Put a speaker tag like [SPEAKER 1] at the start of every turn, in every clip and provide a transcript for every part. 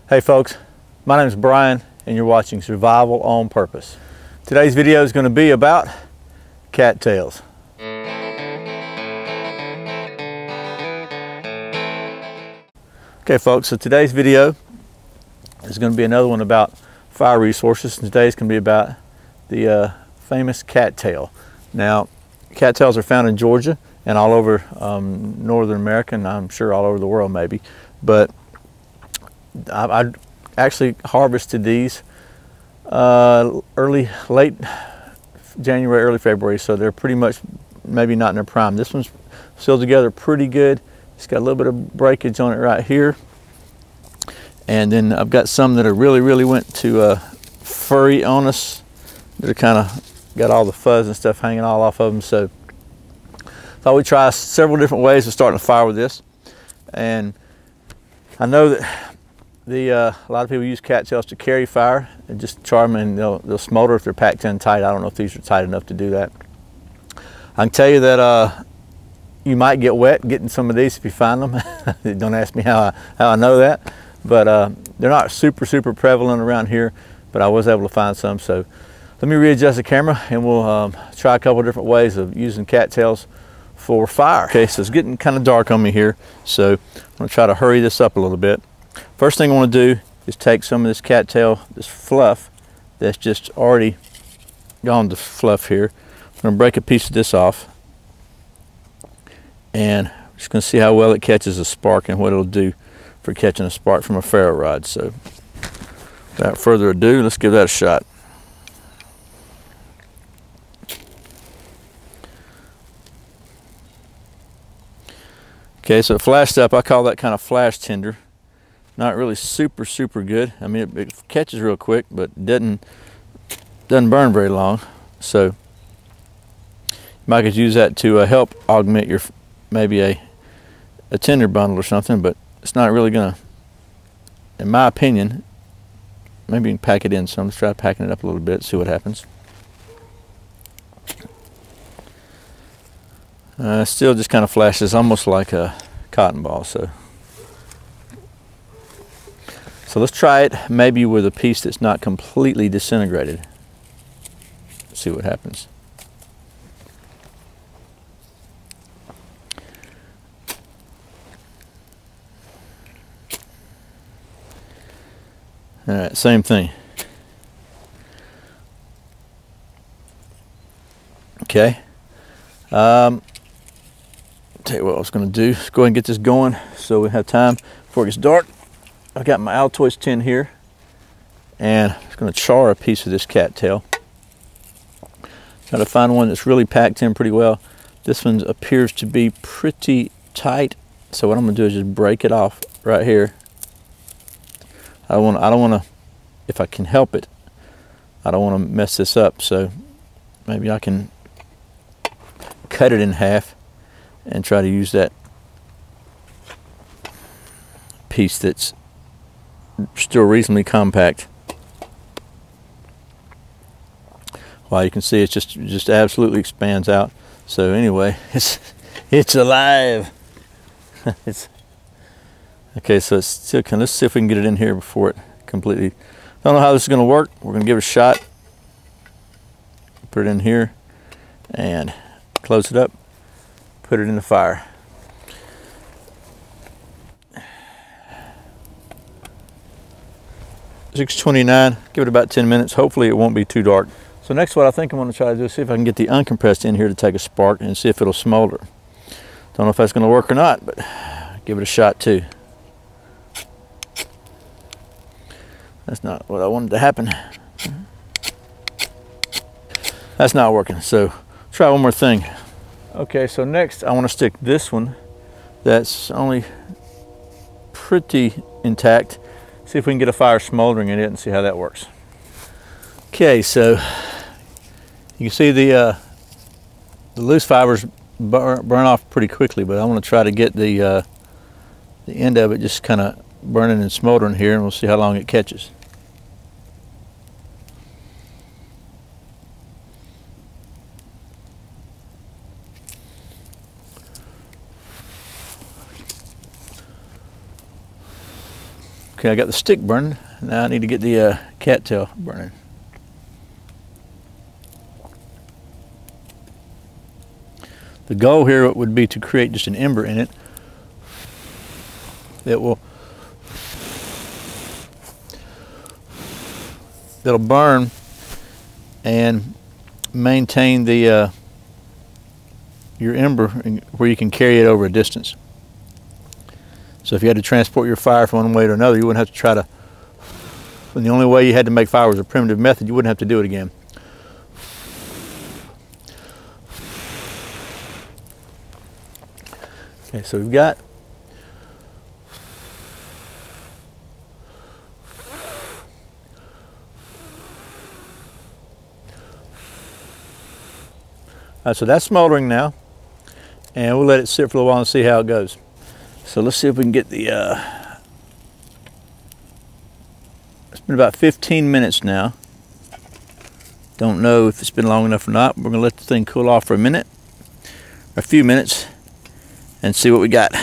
[SPEAKER 1] Hey folks, my name is Brian and you're watching Survival on Purpose. Today's video is going to be about cattails. Okay folks, so today's video is going to be another one about fire resources. Today's going to be about the famous cattail. Now, cattails are found in Georgia and all over Northern America, and I'm sure all over the world maybe, but I actually harvested these late January, early February, so they're pretty much maybe not in their prime. This one's sealed together pretty good. It's got a little bit of breakage on it right here. And then I've got some that are really went to furry on us. They're kind of got all the fuzz and stuff hanging all off of them. So thought we'd try several different ways of starting a fire with this. And I know that a lot of people use cattails to carry fire and just char them, and they'll smolder if they're packed in tight. I don't know if these are tight enough to do that. I can tell you that you might get wet getting some of these if you find them. Don't ask me how I know that, but they're not super prevalent around here, but I was able to find some. So let me readjust the camera and we'll try a couple different ways of using cattails for fire. Okay, so it's getting kind of dark on me here, so I'm going to try to hurry this up a little bit. First thing I want to do is take some of this cattail, this fluff that's just already gone to fluff here. I'm going to break a piece of this off, and I'm just going to see how well it catches a spark and what it'll do for catching a spark from a ferro rod. So without further ado, let's give that a shot. Okay, so it flashed up. I call that kind of flash tinder. Not really super good. I mean, it catches real quick, but doesn't burn very long. So you might could use that to help augment your maybe a tinder bundle or something, but it's not really gonna, in my opinion. Maybe you can pack it in some. Let's try packing it up a little bit, see what happens. Still just kind of flashes almost like a cotton ball. So let's try it maybe with a piece that's not completely disintegrated. See what happens. All right, same thing. Okay. Tell you what I was going to do. Let's go ahead and get this going so we have time before it gets dark. I've got my Altoids tin here, and I'm going to char a piece of this cattail. Try to find one that's really packed in pretty well. This one appears to be pretty tight, so what I'm going to do is just break it off right here. I don't want to, if I can help it, I don't want to mess this up, so maybe I can cut it in half and try to use that piece that's still reasonably compact. Well, you can see it's just absolutely expands out. So anyway, it's alive. Okay, so it's still let's see if we can get it in here before it completely. Don't know how this is going to work. We're going to give it a shot. Put it in here and close it up. Put it in the fire. $6:29. Give it about 10 minutes. Hopefully it won't be too dark. So next, what I think I'm going to try to do is see if I can get the uncompressed in here to take a spark and see if it'll smolder. Don't know if that's going to work or not, but give it a shot too. That's not what I wanted to happen. That's not working. So try one more thing. Okay, so next I want to stick this one that's only pretty intact. See if we can get a fire smoldering in it and see how that works. Okay, so you can see the loose fibers burn off pretty quickly, but I want to try to get the end of it just kind of burning and smoldering here, and we'll see how long it catches. Okay, I got the stick burning. Now I need to get the cattail burning. The goal here would be to create just an ember in it that'll burn and maintain the your ember where you can carry it over a distance. So if you had to transport your fire from one way to another, you wouldn't have to try to, when the only way you had to make fire was a primitive method, you wouldn't have to do it again. Okay, so we've got so that's smoldering now, and we'll let it sit for a little while and see how it goes. So let's see if we can get the, it's been about 15 minutes now. Don't know if it's been long enough or not. We're gonna let the thing cool off for a minute, or a few minutes, and see what we got.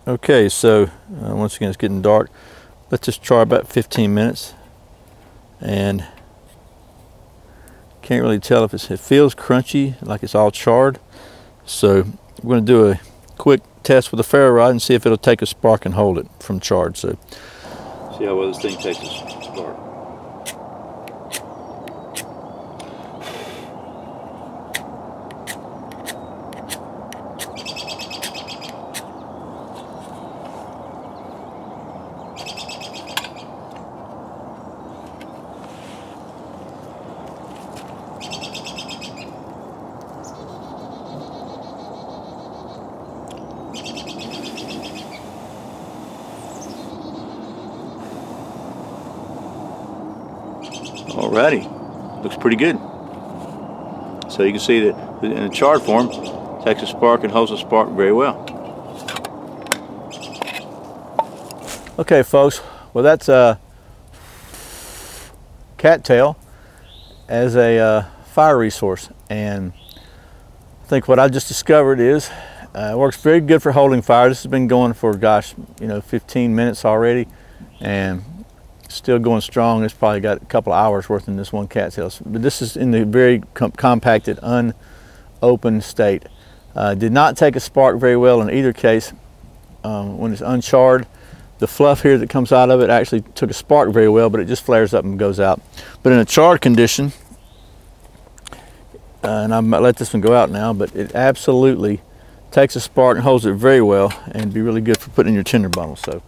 [SPEAKER 1] Okay, so once again it's getting dark. Let's just try about 15 minutes, and can't really tell if it feels crunchy, like it's all charred. So we're going to do a quick test with a ferro rod and see if it'll take a spark and hold it from charred. So see how well this thing takes a spark. Alrighty, looks pretty good. So you can see that in a charred form, takes a spark and holds a spark very well. Okay, folks, well that's a cattail as a fire resource, and I think what I just discovered is it works very good for holding fire. This has been going for, gosh, 15 minutes already, and still going strong. It's probably got a couple of hours worth in this one cattail. But this is in the very compacted, unopened state. Did not take a spark very well in either case. When it's uncharred, the fluff here that comes out of it actually took a spark very well, but it just flares up and goes out. But in a charred condition, and I might let this one go out now, but it absolutely takes a spark and holds it very well, and be really good for putting in your tinder bundle. So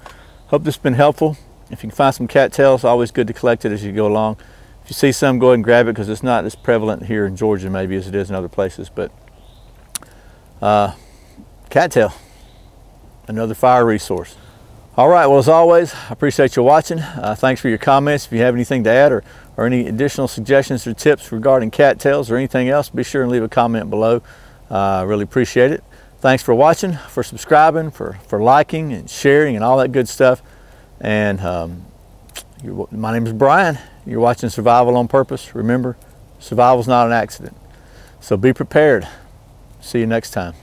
[SPEAKER 1] hope this has been helpful. If you can find some cattails, always good to collect it as you go along. If you see some, go ahead and grab it, because it's not as prevalent here in Georgia maybe as it is in other places. But cattail, another fire resource. All right, well, as always, I appreciate you watching. Thanks for your comments. If you have anything to add or any additional suggestions or tips regarding cattails or anything else, be sure and leave a comment below. I really appreciate it. Thanks for watching, for subscribing, for liking and sharing and all that good stuff. And my name is Brian. You're watching Survival on Purpose. Remember, survival's not an accident. So be prepared. See you next time.